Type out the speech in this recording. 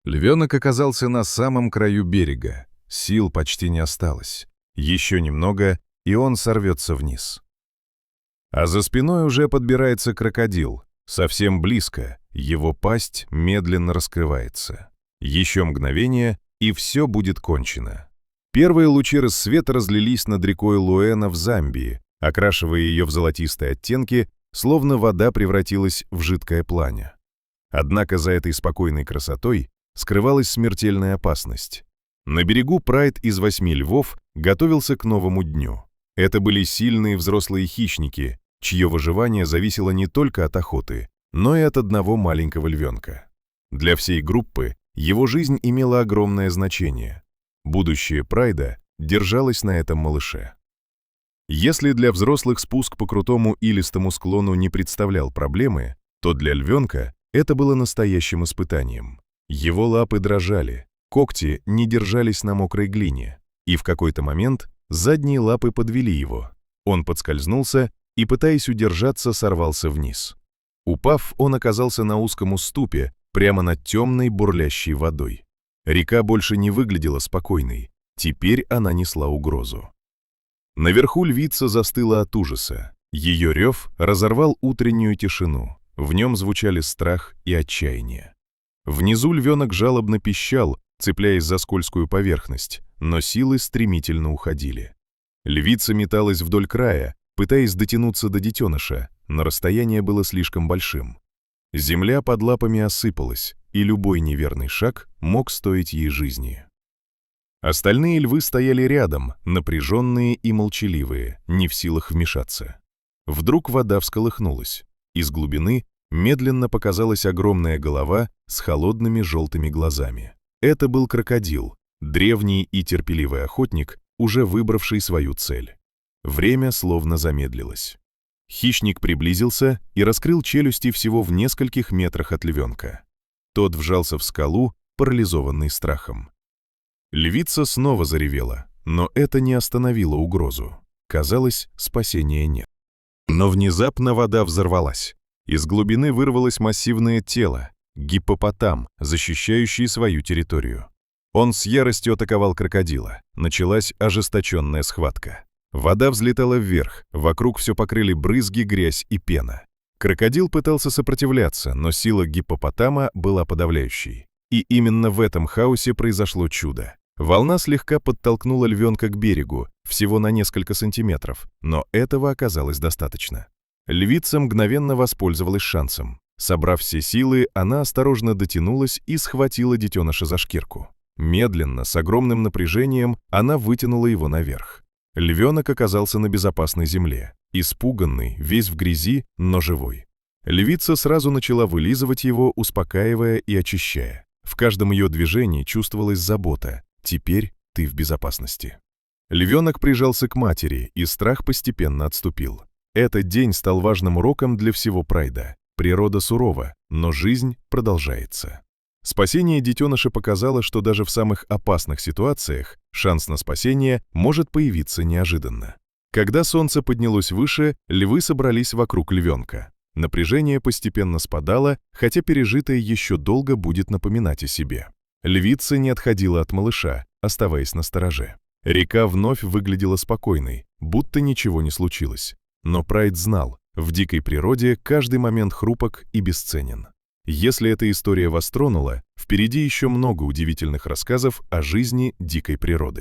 Львенок оказался на самом краю берега. Сил почти не осталось. Еще немного, и он сорвется вниз. А за спиной уже подбирается крокодил. Совсем близко, его пасть медленно раскрывается. Еще мгновение, и все будет кончено. Первые лучи рассвета разлились над рекой Луэна в Замбии, окрашивая ее в золотистые оттенки, словно вода превратилась в жидкое пламя. Однако за этой спокойной красотой скрывалась смертельная опасность. На берегу Прайд из 8 львов готовился к новому дню. Это были сильные взрослые хищники, чье выживание зависело не только от охоты, но и от одного маленького львенка. Для всей группы его жизнь имела огромное значение. Будущее Прайда держалось на этом малыше. Если для взрослых спуск по крутому илистому склону не представлял проблемы, то для львенка это было настоящим испытанием. Его лапы дрожали, когти не держались на мокрой глине, и в какой-то момент задние лапы подвели его. Он подскользнулся и, пытаясь удержаться, сорвался вниз. Упав, он оказался на узком уступе, прямо над темной бурлящей водой. Река больше не выглядела спокойной, теперь она несла угрозу. Наверху львица застыла от ужаса. Ее рев разорвал утреннюю тишину, в нем звучали страх и отчаяние. Внизу львенок жалобно пищал, цепляясь за скользкую поверхность, но силы стремительно уходили. Львица металась вдоль края, пытаясь дотянуться до детеныша, но расстояние было слишком большим. Земля под лапами осыпалась, и любой неверный шаг мог стоить ей жизни. Остальные львы стояли рядом, напряженные и молчаливые, не в силах вмешаться. Вдруг вода всколыхнулась. Из глубины медленно показалась огромная голова с холодными желтыми глазами. Это был крокодил, древний и терпеливый охотник, уже выбравший свою цель. Время словно замедлилось. Хищник приблизился и раскрыл челюсти всего в нескольких метрах от львенка. Тот вжался в скалу, парализованный страхом. Львица снова заревела, но это не остановило угрозу. Казалось, спасения нет. Но внезапно вода взорвалась. Из глубины вырвалось массивное тело, гиппопотам, защищающий свою территорию. Он с яростью атаковал крокодила. Началась ожесточенная схватка. Вода взлетала вверх, вокруг все покрыли брызги, грязь и пена. Крокодил пытался сопротивляться, но сила гиппопотама была подавляющей. И именно в этом хаосе произошло чудо. Волна слегка подтолкнула львенка к берегу, всего на несколько сантиметров, но этого оказалось достаточно. Львица мгновенно воспользовалась шансом. Собрав все силы, она осторожно дотянулась и схватила детеныша за шкирку. Медленно, с огромным напряжением, она вытянула его наверх. Львенок оказался на безопасной земле, испуганный, весь в грязи, но живой. Львица сразу начала вылизывать его, успокаивая и очищая. В каждом ее движении чувствовалась забота. Теперь ты в безопасности. Львенок прижался к матери, и страх постепенно отступил. Этот день стал важным уроком для всего Прайда. Природа сурова, но жизнь продолжается. Спасение детеныша показало, что даже в самых опасных ситуациях шанс на спасение может появиться неожиданно. Когда солнце поднялось выше, львы собрались вокруг львенка. Напряжение постепенно спадало, хотя пережитое еще долго будет напоминать о себе. Львица не отходила от малыша, оставаясь настороже. Река вновь выглядела спокойной, будто ничего не случилось. Но Прайд знал, в дикой природе каждый момент хрупок и бесценен. Если эта история вас тронула, впереди еще много удивительных рассказов о жизни дикой природы.